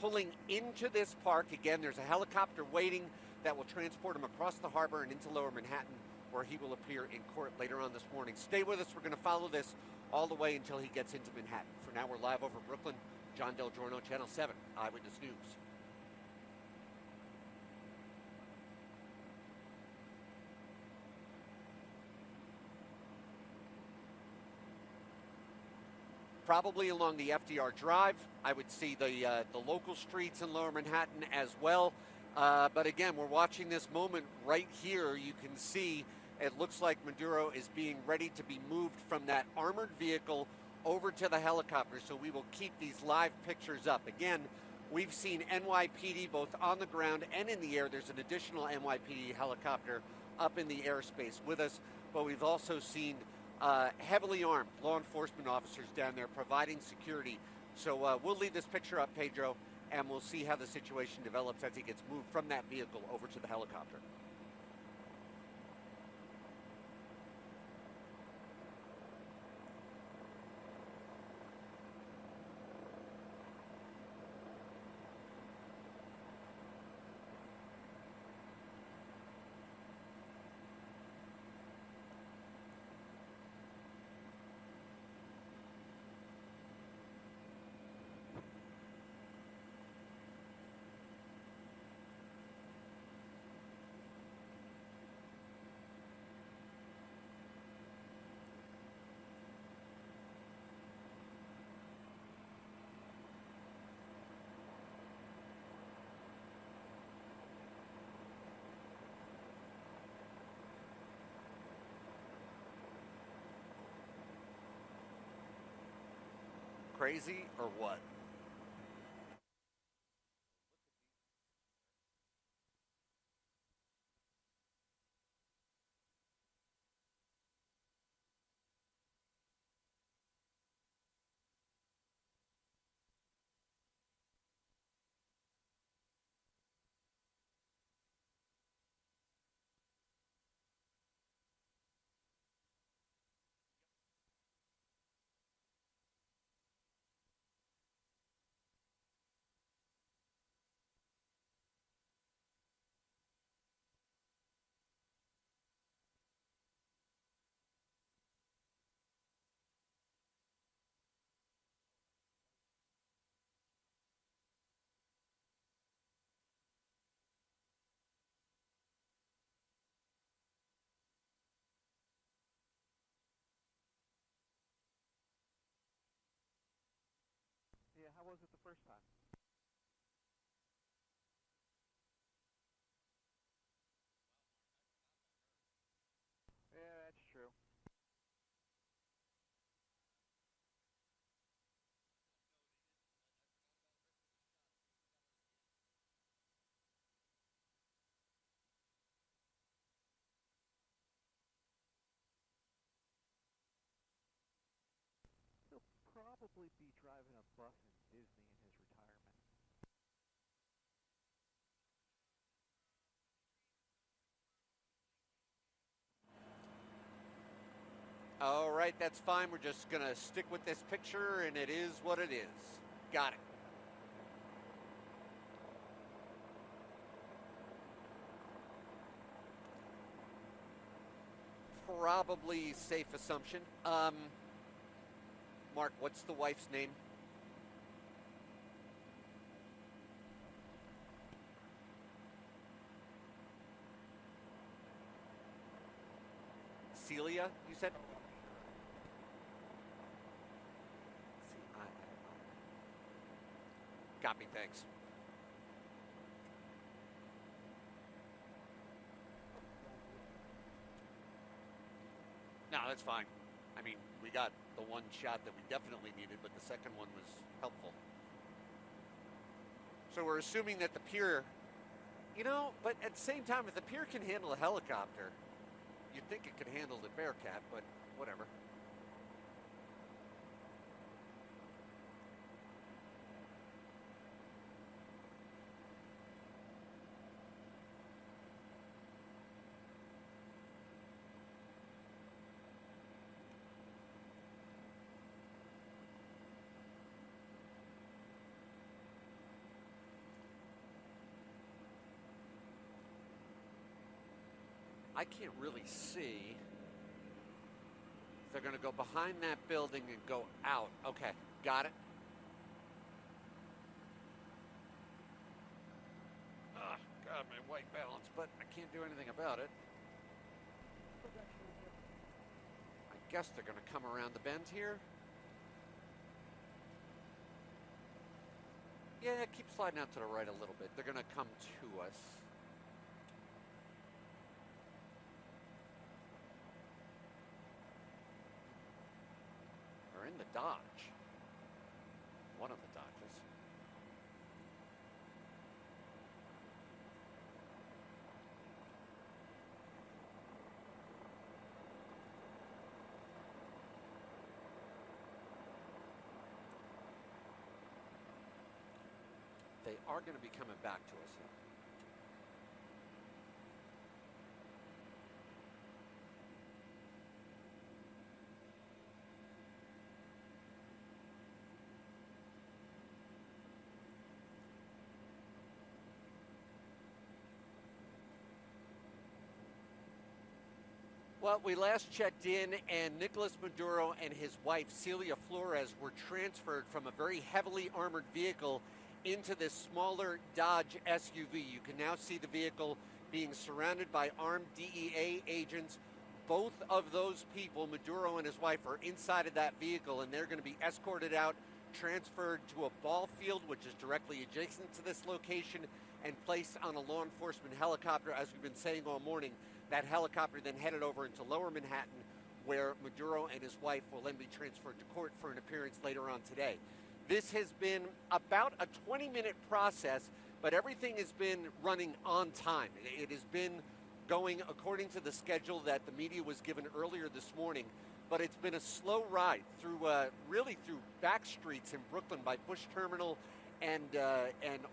pulling into this park. Again, there's a helicopter waiting that will transport him across the harbor and into Lower Manhattan, where he will appear in court later on this morning. Stay with us. We're going to follow this all the way until he gets into Manhattan. For now, we're live over Brooklyn. John Del Giorno, Channel 7, Eyewitness News. Probably along the FDR Drive. I would see the local streets in Lower Manhattan as well. But again, we're watching this moment right here. You can see it looks like Maduro is being ready to be moved from that armored vehicle over to the helicopter. So we will keep these live pictures up. Again, we've seen NYPD both on the ground and in the air. There's an additional NYPD helicopter up in the airspace with us, but we've also seen heavily armed law enforcement officers down there providing security. So we'll leave this picture up, Pedro, and we'll see how the situation develops as he gets moved from that vehicle over to the helicopter. Crazy or what? Yeah, how was it the first time? Yeah, that's true. He'll probably be driving a bus in Disney in his retirement. All right, that's fine. We're just going to stick with this picture, and it is what it is. Got it. Probably safe assumption. Mark, what's the wife's name? Celia, you said? Copy, thanks. No, that's fine. I mean, we got the one shot that we definitely needed, but the second one was helpful. So we're assuming that the pier, you know, but at the same time, if the pier can handle a helicopter, you'd think it could handle the Bearcat, but whatever. I can't really see. They're going to go behind that building and go out. Okay, got it. Oh, God, my white balance, but I can't do anything about it. I guess they're going to come around the bend here. Yeah, keep sliding out to the right a little bit. They're going to come to us. They're in the Dodge. One of the Dodges. They are going to be coming back to us, though. Well, we last checked in, and Nicolás Maduro and his wife, Celia Flores, were transferred from a very heavily armored vehicle into this smaller Dodge SUV. You can now see the vehicle being surrounded by armed DEA agents. Both of those people, Maduro and his wife, are inside of that vehicle, and they're going to be escorted out, transferred to a ball field, which is directly adjacent to this location, and placed on a law enforcement helicopter, as we've been saying all morning. That helicopter then headed over into Lower Manhattan, where Maduro and his wife will then be transferred to court for an appearance later on today. This has been about a 20-minute process, but everything has been running on time. It has been going according to the schedule that the media was given earlier this morning, but it's been a slow ride through, really through back streets in Brooklyn by Bush Terminal and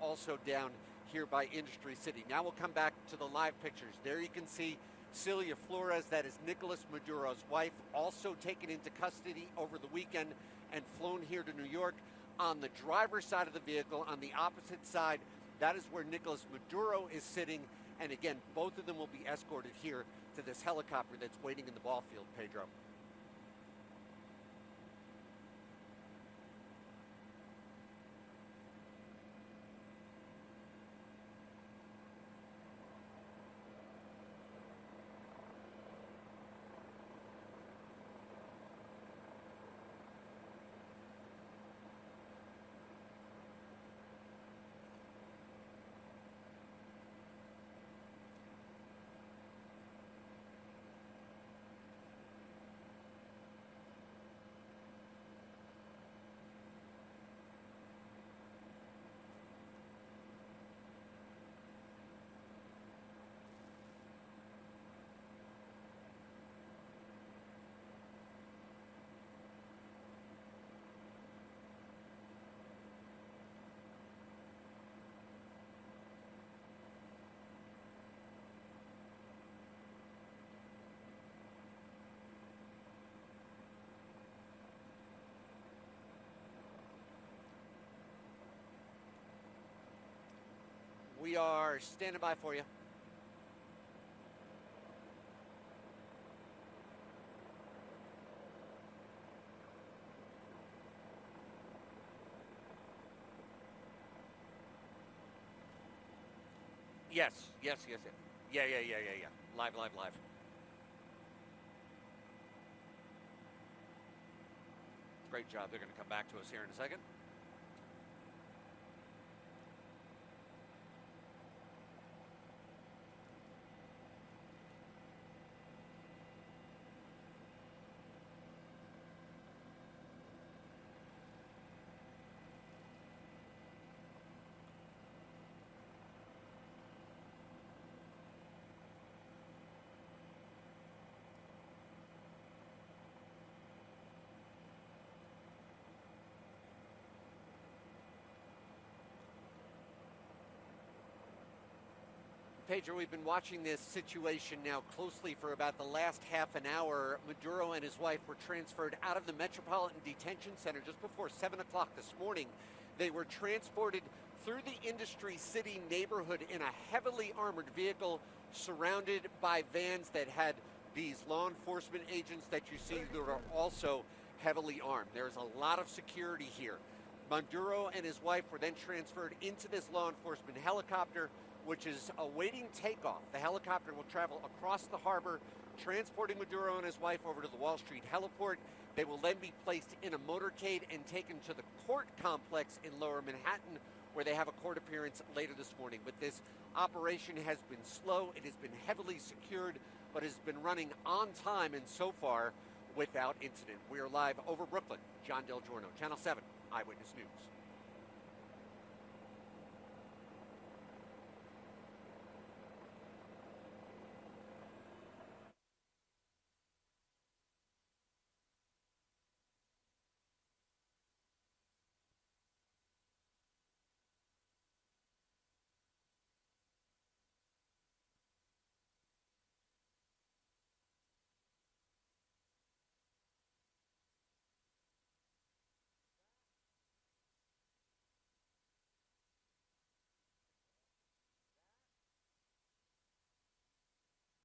also down here by Industry City. Now we'll come back to the live pictures. There you can see Celia Flores, that is Nicolás Maduro's wife, also taken into custody over the weekend and flown here to New York. On the driver's side of the vehicle, on the opposite side, that is where Nicolás Maduro is sitting. And again, both of them will be escorted here to this helicopter that's waiting in the ball field, Pedro. We are standing by for you. Yes. Yeah. Live. Great job. They're going to come back to us here in a second. Pedro, we've been watching this situation now closely for about the last half an hour. Maduro and his wife were transferred out of the Metropolitan Detention Center just before 7 o'clock this morning. They were transported through the Industry City neighborhood in a heavily armored vehicle surrounded by vans that had these law enforcement agents that you see that are also heavily armed. There's a lot of security here. Maduro and his wife were then transferred into this law enforcement helicopter, which is awaiting takeoff. The helicopter will travel across the harbor, transporting Maduro and his wife over to the Wall Street heliport. They will then be placed in a motorcade and taken to the court complex in Lower Manhattan, where they have a court appearance later this morning. But this operation has been slow. It has been heavily secured, but has been running on time and so far without incident. We are live over Brooklyn. John Del Giorno, Channel 7 Eyewitness News.